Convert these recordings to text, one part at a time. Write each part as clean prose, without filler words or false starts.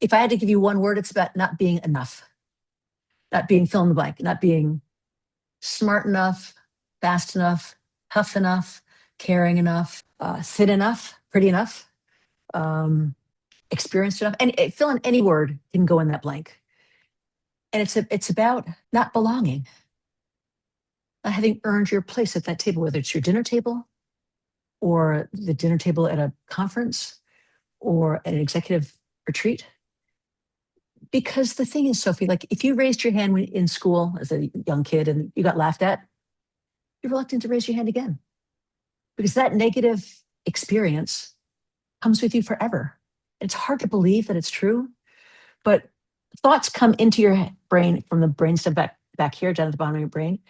if I had to give you one word, it's about not being enough, not being fill in the blank, not being smart enough, fast enough, tough enough, caring enough, thin enough, pretty enough, experienced enough. And fill in any word can go in that blank. And it's about not belonging, not having earned your place at that table, whether it's your dinner table or the dinner table at a conference or an executive retreat. Because the thing is, Sophie, like if you raised your hand in school as a young kid and you got laughed at, you're reluctant to raise your hand again. Because that negative experience comes with you forever. It's hard to believe that it's true, but thoughts come into your brain from the brainstem back here, down at the bottom of your brain,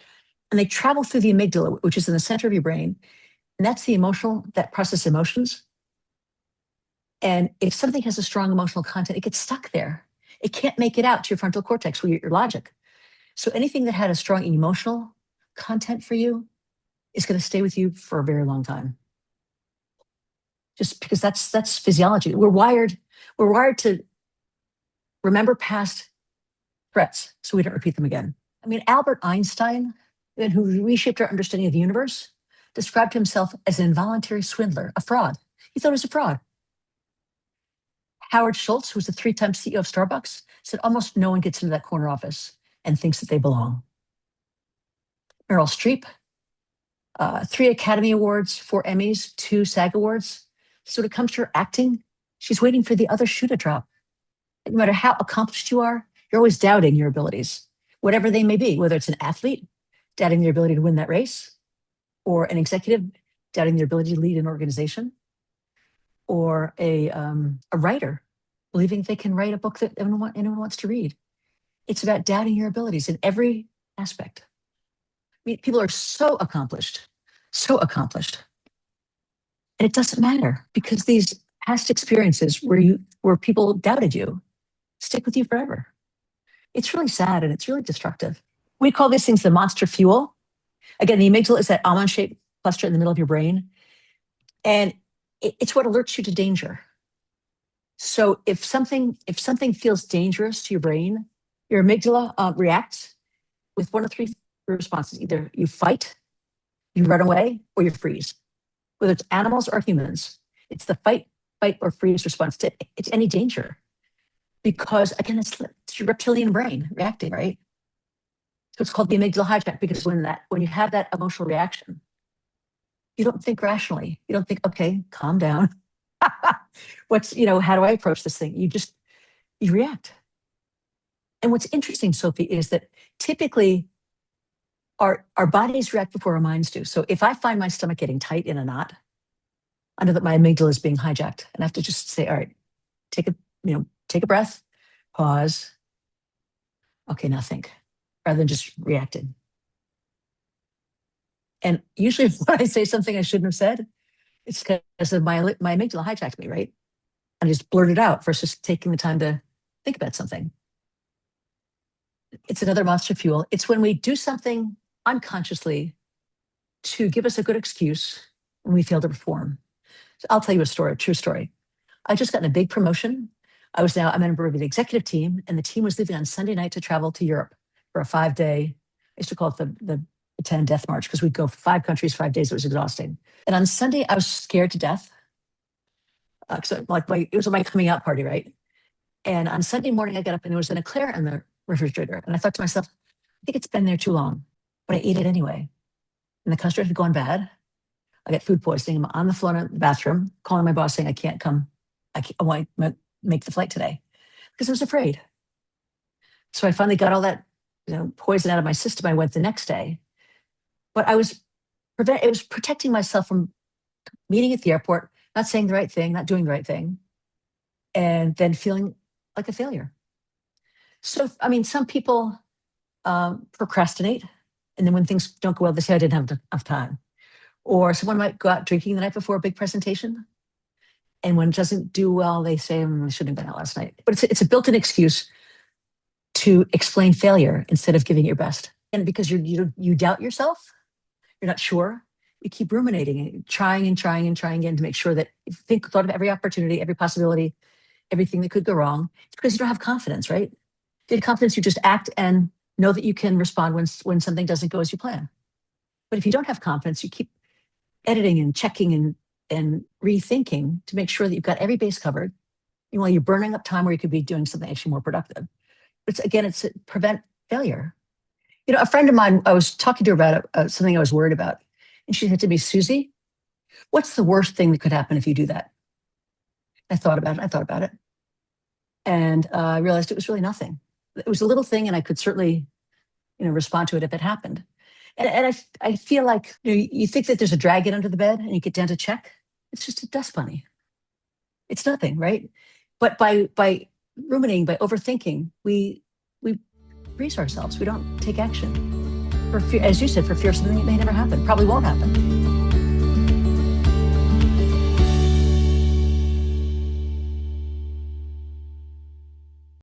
and they travel through the amygdala, which is in the center of your brain. And that's that process emotions. And if something has a strong emotional content, it gets stuck there. It can't make it out to your frontal cortex, where your logic. So anything that had a strong emotional content for you is going to stay with you for a very long time. Just because that's physiology. We're wired to remember past threats so we don't repeat them again. I mean, Albert Einstein, who reshaped our understanding of the universe, described himself as an involuntary swindler, a fraud. He thought he was a fraud. Howard Schultz, who was the 3-time CEO of Starbucks, said almost no one gets into that corner office and thinks that they belong. Meryl Streep, 3 Academy Awards, 4 Emmys, 2 SAG Awards. So when it comes to her acting, she's waiting for the other shoe to drop. No matter how accomplished you are, you're always doubting your abilities, whatever they may be, whether it's an athlete, doubting their ability to win that race, or an executive, doubting their ability to lead an organization, or a writer, believing they can write a book that anyone wants to read. It's about doubting your abilities in every aspect. I mean, people are so accomplished. And it doesn't matter, because these past experiences where people doubted you stick with you forever. It's really sad and it's really destructive. We call these things the monster fuel. Again, the amygdala is that almond-shaped cluster in the middle of your brain. And it's what alerts you to danger. So if something feels dangerous to your brain, your amygdala reacts with one of 3 responses. Either you fight, you run away, or you freeze. Whether it's animals or humans, it's the fight, or freeze response to any danger. Because again, it's your reptilian brain reacting, right? So it's called the amygdala hijack, because when you have that emotional reaction, you don't think rationally. You don't think, okay, calm down. How do I approach this thing? You react. And what's interesting, Sophie, is that typically our bodies react before our minds do. So if I find my stomach getting tight in a knot, I know that my amygdala is being hijacked. And I have to just say, all right, take a breath, pause. Okay, now think, rather than just reacting. And usually when I say something I shouldn't have said, it's because my amygdala hijacked me, right? And I just blurt it out versus taking the time to think about something. It's another monster fuel. It's when we do something unconsciously to give us a good excuse when we fail to perform. So I'll tell you a true story. I just gotten a big promotion. I'm a member of the executive team, and the team was leaving on Sunday night to travel to Europe for a 5-day, I used to call it the 10 death march, because we'd go 5 countries, 5 days. It was exhausting. And on Sunday, I was scared to death. It was my coming out party, right? And on Sunday morning, I got up and there was an eclair in the refrigerator. And I thought to myself, I think it's been there too long, but I ate it anyway. And the custard had gone bad. I got food poisoning. I'm on the floor in the bathroom, calling my boss saying I can't come. I want to make the flight today because I was afraid. So I finally got all that poison out of my system. I went the next day, but it was protecting myself from meeting at the airport, not saying the right thing, not doing the right thing, and then feeling like a failure. So, I mean, some people procrastinate, and then when things don't go well, they say, I didn't have enough time. Or someone might go out drinking the night before a big presentation, and when it doesn't do well, they say, I shouldn't have been out last night. But it's a built-in excuse to explain failure instead of giving it your best. And because you doubt yourself, you're not sure, you keep ruminating and trying again to make sure that you thought of every opportunity, every possibility, everything that could go wrong. It's because you don't have confidence, right? If you had confidence, you just act and know that you can respond when something doesn't go as you plan. But if you don't have confidence, you keep editing and checking and rethinking to make sure that you've got every base covered. And while you're burning up time where you could be doing something actually more productive. It's to prevent failure. A friend of mine, I was talking to her about something I was worried about. And she said to me, Suzy, what's the worst thing that could happen if you do that? I thought about it. And I realized it was really nothing. It was a little thing, and I could certainly, respond to it if it happened. And I feel like you think that there's a dragon under the bed, and you get down to check. It's just a dust bunny. It's nothing, right? But by ruminating, by overthinking, we brace ourselves. We don't take action for fear, as you said, for fear something that may never happen, probably won't happen.